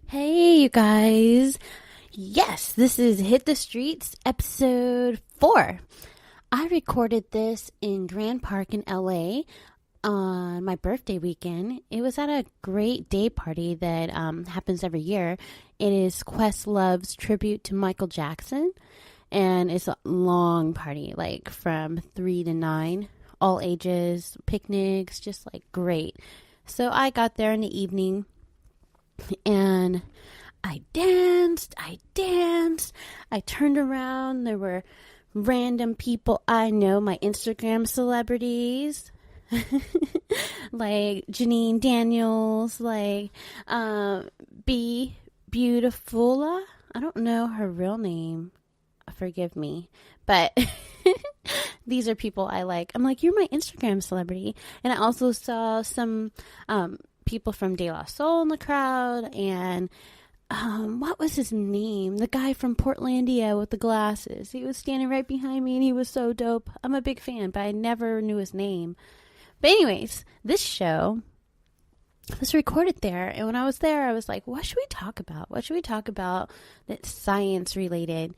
Hey, you guys. Yes, this is Hit the Streets, episode 4. I recorded this in Grand Park in LA on my birthday weekend. It was at a great day party that happens every year. It is Questlove's tribute to Michael Jackson, and it's a long party, like from 3 to 9, all ages, picnics, just like great. So I got there in the evening. And I danced, I turned around, there were random people I know, my Instagram celebrities, like Janine Daniels, like B Beautifula, I don't know her real name, forgive me, but these are people I like. I'm like, you're my Instagram celebrity. And I also saw some people from De La Soul in the crowd, and what was his name? The guy from Portlandia with the glasses. He was standing right behind me, and he was so dope. I'm a big fan, but I never knew his name. But anyways, this show was recorded there, and when I was there, I was like, what should we talk about? What should we talk about that's science related?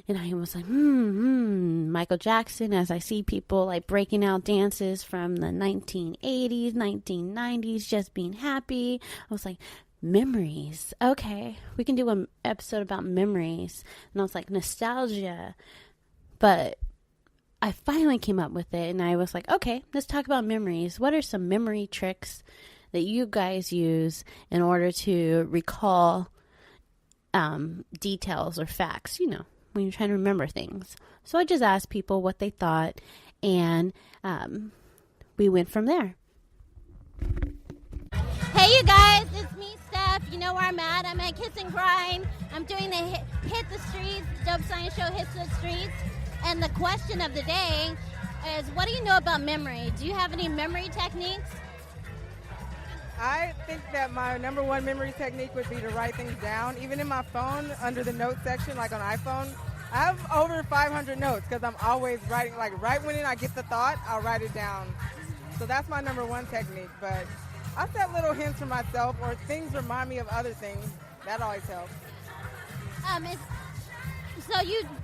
And I was like, Michael Jackson, as I see people like breaking out dances from the 1980s, 1990s, just being happy. I was like, memories. Okay, we can do an episode about memories. And I was like, nostalgia. But I finally came up with it, and I was like, okay, let's talk about memories. What are some memory tricks that you guys use in order to recall details or facts, when you're trying to remember things? So I just asked people what they thought, and we went from there. Hey, you guys, it's me, Steph. You know where I'm at. I'm at Kiss and Grind. I'm doing the Hit the Streets, Dope Science Show Hits the Streets. And the question of the day is, what do you know about memory? Do you have any memory techniques? I think that my number one memory technique would be to write things down. Even in my phone, under the notes section, like on iPhone, I have over 500 notes because I'm always writing. Like right when I get the thought, I'll write it down. So that's my number one technique. But I set little hints for myself, or things remind me of other things. That always helps.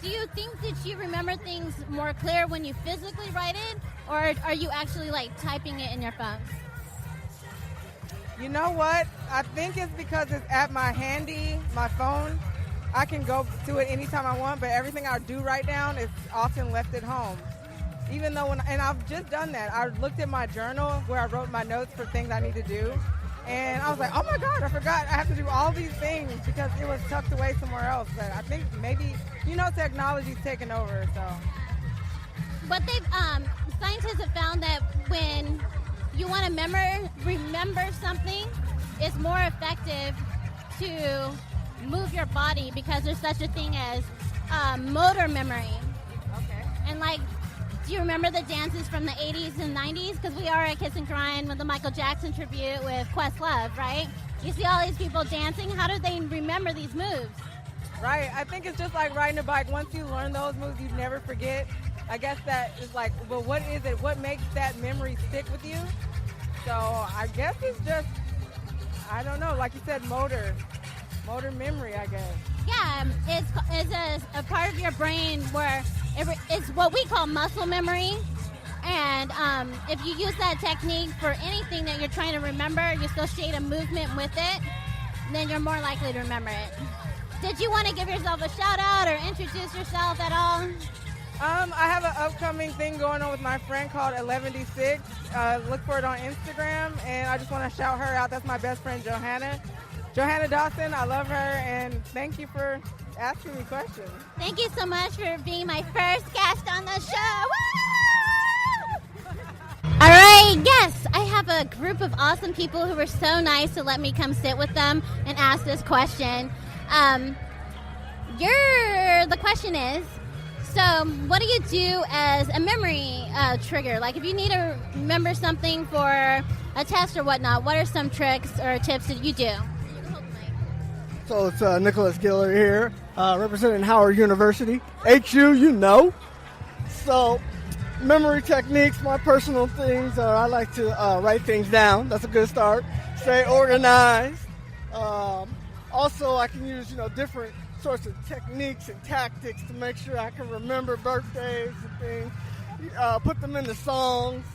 Do you think that you remember things more clear when you physically write it, or are you actually like typing it in your phone? You know what? I think it's because it's at my phone. I can go to it anytime I want, but everything I do write down is often left at home. Even though and I've just done that. I looked at my journal where I wrote my notes for things I need to do, and I was like, oh my God, I forgot I have to do all these things because it was tucked away somewhere else. But I think maybe, technology's taken over, so. But scientists have found that when you want to remember something, it's more effective to move your body because there's such a thing as motor memory. Okay. And do you remember the dances from the 80s and 90s? Because we are at Kiss and Grind with the Michael Jackson tribute with Questlove, right? You see all these people dancing. How do they remember these moves? Right. I think it's just like riding a bike. Once you learn those moves, you never forget. I guess that is like, well, what is it? What makes that memory stick with you? So I guess it's just, I don't know, like you said, motor memory, I guess. Yeah, it's a part of your brain where it's what we call muscle memory. And if you use that technique for anything that you're trying to remember, you associate a movement with it, then you're more likely to remember it. Did you want to give yourself a shout out or introduce yourself at all? I have an upcoming thing going on with my friend called 11D6. Look for it on Instagram, and I just want to shout her out. That's my best friend, Johanna Dawson. I love her, and thank you for asking me questions. Thank you so much for being my first guest on the show. Woo! All right, yes, I have a group of awesome people who were so nice to let me come sit with them and ask this question. The question is, so what do you do as a memory trigger? Like if you need to remember something for a test or whatnot, what are some tricks or tips that you do? So it's Nicholas Giller here, representing Howard University. HU, So memory techniques, my personal things are I like to write things down. That's a good start. Stay organized. Also, I can use, different sorts of techniques and tactics to make sure I can remember birthdays and things, put them into songs,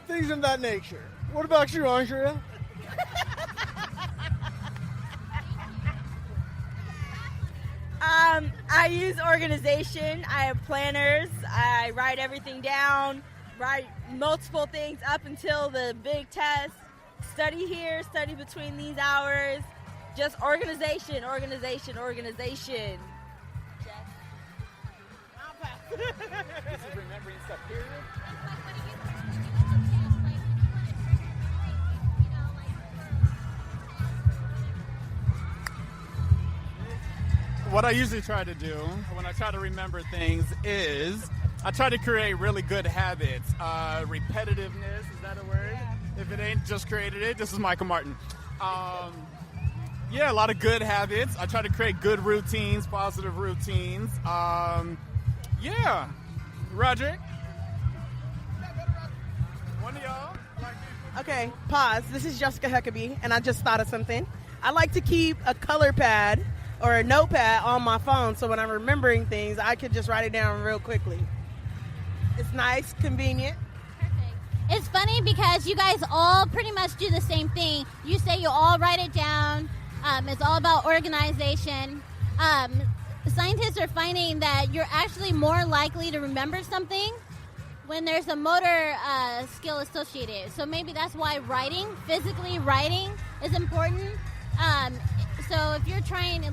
things of that nature. What about you, Andrea? I use organization. I have planners. I write everything down, write multiple things up until the big test. Study here, study between these hours. Just organization, organization, organization. This is remembering stuff, period. What I usually try to do when I try to remember things is I try to create really good habits. Repetitiveness, is that a word? Yeah. If it ain't, just created it. This is Michael Martin. Yeah, a lot of good habits. I try to create good routines, positive routines. Yeah. Roderick? One of y'all? Okay, pause. This is Jessica Huckabee, and I just thought of something. I like to keep a color pad or a notepad on my phone, so when I'm remembering things, I could just write it down real quickly. It's nice, convenient. Perfect. It's funny because you guys all pretty much do the same thing. You say you all write it down. It's all about organization. Scientists are finding that you're actually more likely to remember something when there's a motor skill associated. So maybe that's why physically writing is important. So if you're trying to,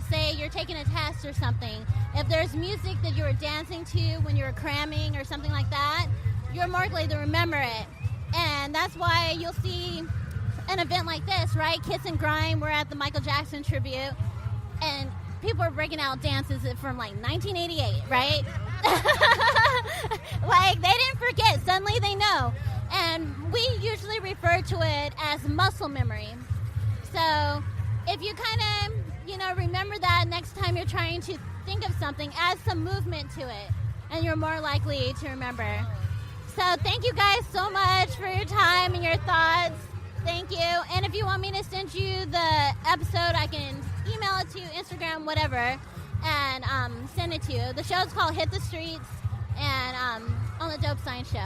say you're taking a test or something, if there's music that you were dancing to when you were cramming or something like that, you're more likely to remember it. And that's why you'll see an event like this, right? Kiss and Grime, we're at the Michael Jackson tribute, and people are breaking out dances from 1988, right? They didn't forget, suddenly they know. And we usually refer to it as muscle memory. So if you kind of, remember that next time you're trying to think of something, add some movement to it, and you're more likely to remember. So thank you guys so much for your time and your thoughts. Thank you. And if you want me to send you the episode, I can email it to you, Instagram, whatever, and send it to you. The show's called Hit the Streets, and on the Dope Science Show.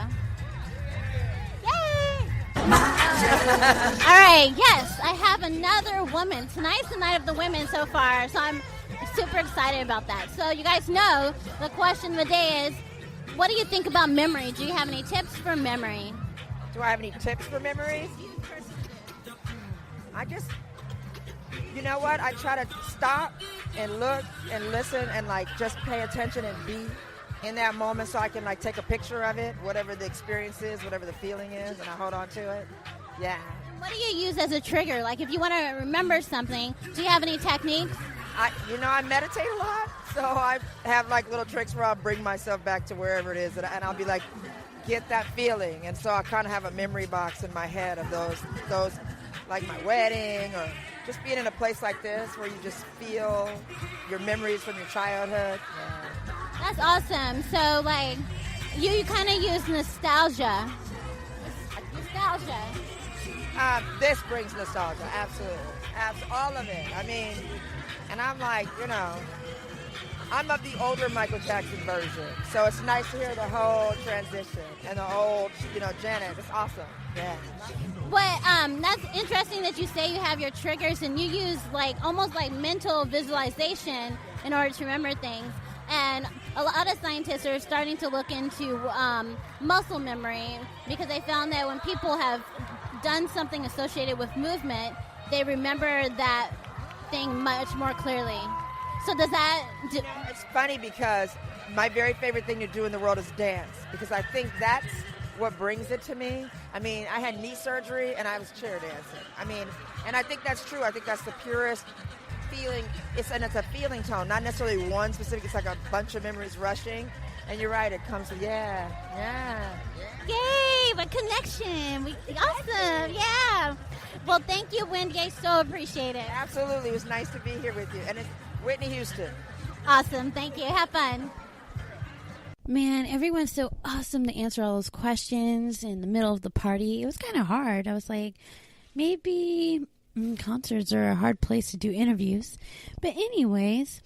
Yay! All right, yes, I have another woman. Tonight's the night of the women so far, so I'm super excited about that. So you guys know the question of the day is, what do you think about memory? Do you have any tips for memory? Do I have any tips for memory? You know what? I try to stop and look and listen and just pay attention and be in that moment so I can take a picture of it, whatever the experience is, whatever the feeling is, and I hold on to it. Yeah. What do you use as a trigger? If you want to remember something, do you have any techniques? I meditate a lot, so I have little tricks where I'll bring myself back to wherever it is, and I'll be get that feeling. And so I kind of have a memory box in my head of those like my wedding or just being in a place like this where you just feel your memories from your childhood. Yeah. That's awesome. So, you kind of use nostalgia. This brings nostalgia, absolutely. All of it. And I'm I'm of the older Michael Jackson version. So it's nice to hear the whole transition and the old, Janet. It's awesome. Yeah. That's interesting that you say you have your triggers and you use almost mental visualization in order to remember things. And a lot of scientists are starting to look into muscle memory because they found that when people have done something associated with movement, they remember that thing much more clearly. So does that... it's funny because my very favorite thing to do in the world is dance because I think that's what brings it to me. I had knee surgery and I was chair dancing. And I think that's true. I think that's the purest feeling. It's a feeling tone, not necessarily one specific. It's a bunch of memories rushing. And you're right, it comes to, yeah. Yay, what connection. Awesome, yeah. Well, thank you, Wendy. I so appreciate it. Absolutely. It was nice to be here with you. And it's Whitney Houston. Awesome. Thank you. Have fun. Man, everyone's so awesome to answer all those questions in the middle of the party. It was kind of hard. I was like, maybe concerts are a hard place to do interviews. But anyways,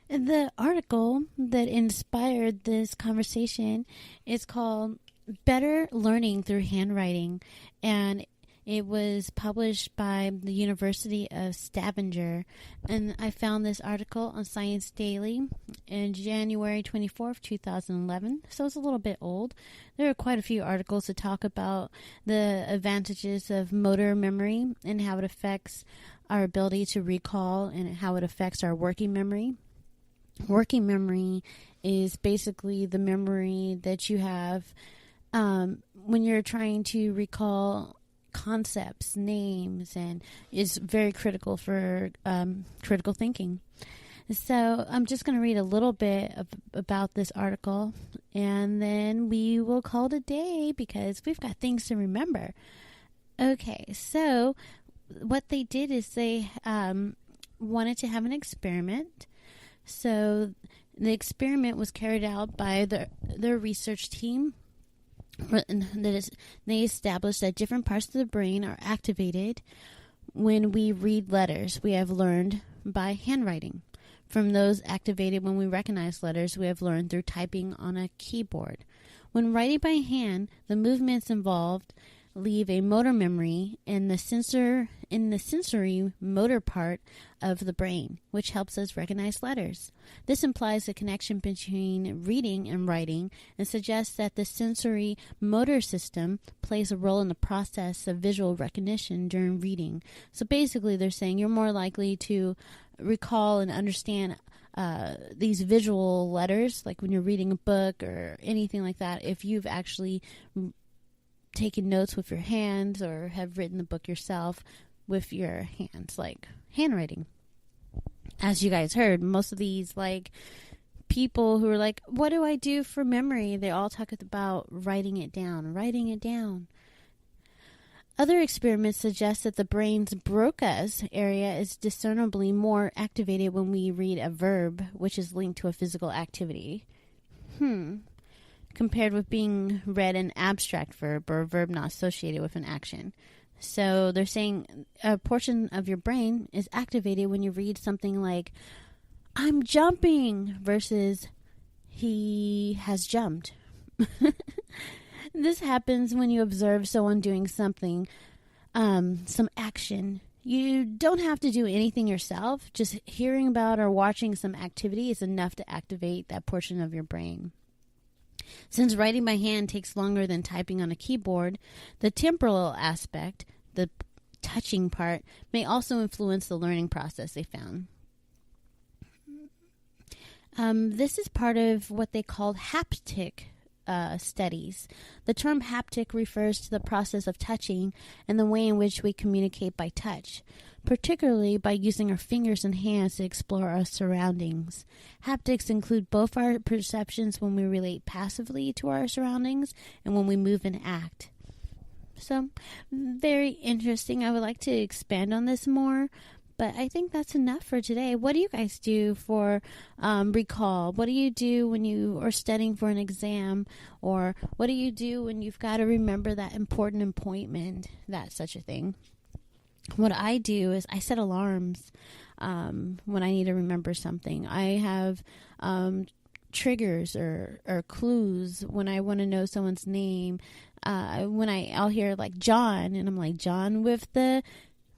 the article that inspired this conversation is called Better Learning Through Handwriting, and it was published by the University of Stavanger, and I found this article on Science Daily in January 24th, 2011, so it's a little bit old. There are quite a few articles that talk about the advantages of motor memory and how it affects our ability to recall and how it affects our working memory. Working memory is basically the memory that you have when you're trying to recall concepts, names, and is very critical for critical thinking. So I'm just going to read a little bit about this article, and then we will call it a day because we've got things to remember. Okay, so what they did is they wanted to have an experiment. So the experiment was carried out by their research team. They established that different parts of the brain are activated when we read letters we have learned by handwriting. From those activated when we recognize letters we have learned through typing on a keyboard. When writing by hand, the movements involved leave a motor memory in the sensory motor part of the brain, which helps us recognize letters. This implies a connection between reading and writing and suggests that the sensory motor system plays a role in the process of visual recognition during reading. So basically they're saying you're more likely to recall and understand these visual letters, like when you're reading a book or anything like that, if you've actually taken notes with your hands or have written the book yourself with your hands, like handwriting. As you guys heard, most of these like people who are like, what do I do for memory? They all talk about writing it down. Other experiments suggest that the brain's Broca's area is discernibly more activated when we read a verb, which is linked to a physical activity. Compared with being read an abstract verb or a verb not associated with an action. So they're saying a portion of your brain is activated when you read something like, I'm jumping, versus he has jumped. This happens when you observe someone doing something, some action. You don't have to do anything yourself. Just hearing about or watching some activity is enough to activate that portion of your brain. Since writing by hand takes longer than typing on a keyboard, the temporal aspect, the touching part, may also influence the learning process, they found. This is part of what they called haptic studies. The term haptic refers to the process of touching and the way in which we communicate by touch, particularly by using our fingers and hands to explore our surroundings. Haptics include both our perceptions when we relate passively to our surroundings and when we move and act. So, very interesting. I would like to expand on this more, but I think that's enough for today. What do you guys do for recall? What do you do when you are studying for an exam? Or what do you do when you've got to remember that important appointment? That's such a thing. What I do is I set alarms when I need to remember something. I have triggers or clues when I want to know someone's name. When I'll hear like John, and I'm like, John with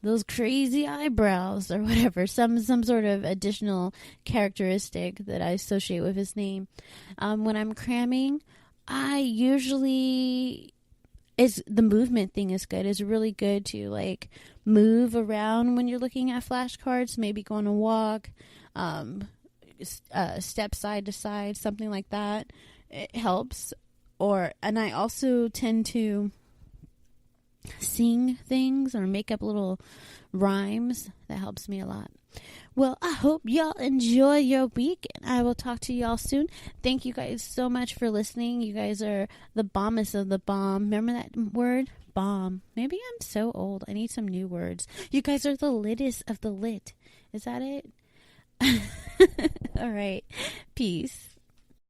those crazy eyebrows or whatever, some sort of additional characteristic that I associate with his name. When I'm cramming, I usually the movement thing is good. It's really good to like move around when you're looking at flashcards, maybe go on a walk, step side to side, something like that. It helps. And I also tend to sing things or make up little rhymes. That helps me a lot. Well, I hope y'all enjoy your week, and I will talk to y'all soon. Thank you guys so much for listening. You guys are the bombest of the bomb. Remember that word? Bomb. Maybe I'm so old. I need some new words. You guys are the littest of the lit. Is that it? All right. Peace.